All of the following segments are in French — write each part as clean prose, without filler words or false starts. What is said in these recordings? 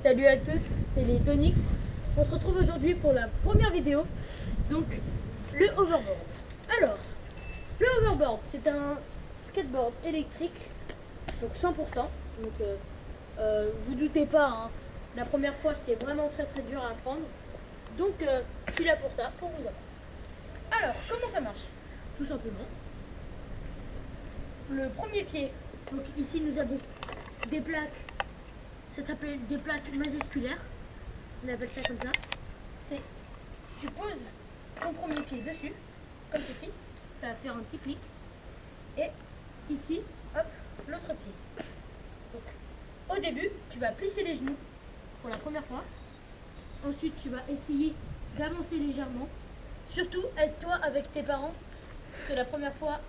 Salut à tous, c'est les Tonix. On se retrouve aujourd'hui pour la première vidéo, donc le hoverboard. Alors, le hoverboard, c'est un skateboard électrique, donc 100%. Donc, vous doutez pas, hein, la première fois c'était vraiment très dur à apprendre. Donc, je suis là pour ça, pour vous apprendre. Alors, comment ça marche? Tout simplement, le premier pied, donc ici nous avons des plaques. Ça s'appelle des plaques majusculaires, on appelle ça comme ça. C'est, tu poses ton premier pied dessus, comme ceci, ça va faire un petit clic. Et ici, hop, l'autre pied. Donc, au début, tu vas plisser les genoux pour la première fois. Ensuite, tu vas essayer d'avancer légèrement. Surtout, aide-toi avec tes parents, parce que la première fois,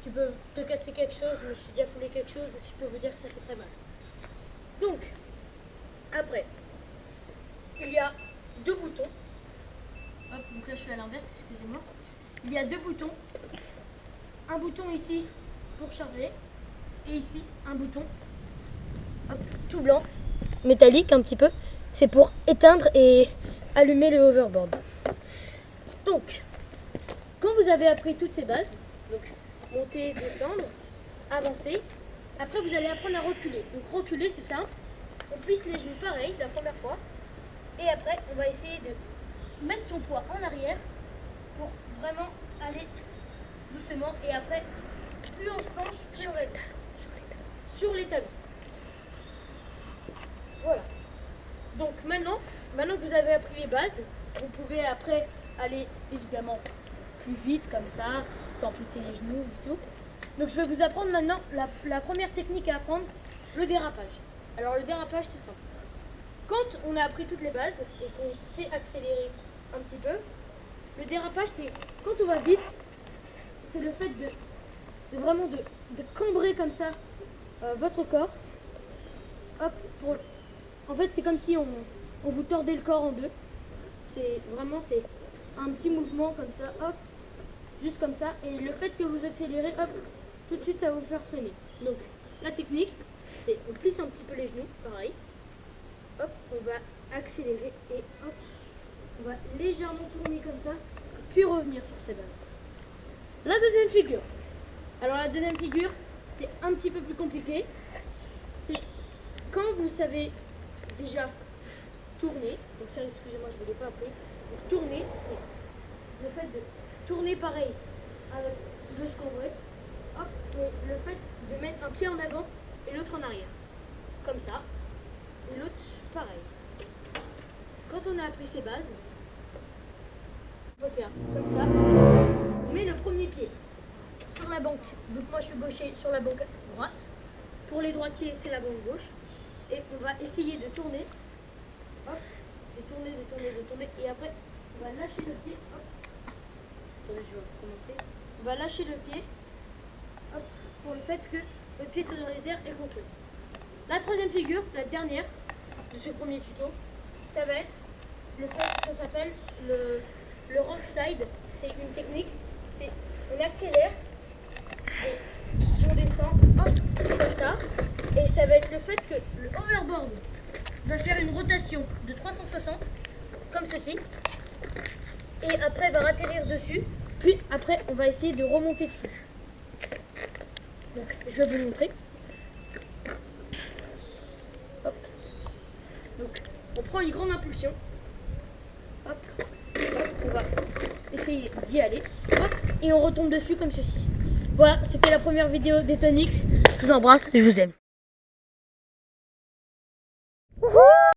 tu peux te casser quelque chose. Je me suis déjà foulé quelque chose, et je peux vous dire que ça fait très mal. Donc, après, il y a deux boutons. Hop, donc là je suis à l'inverse, excusez-moi. Il y a deux boutons. Un bouton ici pour charger. Et ici, un bouton, hop, tout blanc, métallique un petit peu. C'est pour éteindre et allumer le hoverboard. Donc, quand vous avez appris toutes ces bases, donc monter, descendre, avancer, après vous allez apprendre à reculer. Donc reculer, c'est simple. On plisse les genoux pareil la première fois. Et après, on va essayer de mettre son poids en arrière pour vraiment aller doucement. Et après, plus on se penche, plus on va sur les talons. Voilà. Donc maintenant que vous avez appris les bases, vous pouvez après aller évidemment plus vite comme ça, sans plisser les genoux et tout. Donc je vais vous apprendre maintenant la première technique à apprendre, le dérapage. Alors le dérapage, c'est simple. Quand on a appris toutes les bases et qu'on sait accélérer un petit peu, le dérapage, c'est quand on va vite, c'est le fait de vraiment de cambrer comme ça votre corps. Hop, en fait, c'est comme si on vous tordait le corps en deux. C'est un petit mouvement comme ça, hop, juste comme ça. Et le fait que vous accélérez, hop, tout de suite, ça va vous faire freiner. Donc, la technique, c'est on plisse un petit peu les genoux, pareil. Hop, on va accélérer et hop, on va légèrement tourner comme ça, puis revenir sur ses bases. La deuxième figure. Alors la deuxième figure, c'est un petit peu plus compliqué. C'est quand vous savez déjà tourner. Donc ça, excusez-moi, je ne vous l'ai pas appris. Donc tourner, c'est le fait de tourner pareil avec de ce qu'on veut. Hop, et le fait de mettre un pied en avant et l'autre en arrière. Comme ça. Et l'autre, pareil. Quand on a appris ces bases, on va faire comme ça. On met le premier pied sur la banque. Donc moi je suis gaucher, sur la banque droite. Pour les droitiers, c'est la banque gauche. Et on va essayer de tourner. Hop. De tourner. Et après, on va lâcher le pied. Hop. Attendez, je vais recommencer. On va lâcher le pied. Hop. Pour le fait que le pied soit dans les airs et qu'on tourne. La troisième figure, la dernière de ce premier tuto, ça va être ça s'appelle le rock side. C'est une technique, on accélère et on descend, hop, comme ça. Et ça va être le fait que le hoverboard va faire une rotation de 360, comme ceci. Et après va atterrir dessus, puis après on va essayer de remonter dessus. Donc je vais vous montrer. Donc, on prend une grande impulsion. Hop, on va essayer d'y aller. Hop, et on retombe dessus comme ceci. Voilà, c'était la première vidéo des Tonix. Je vous embrasse, je vous aime.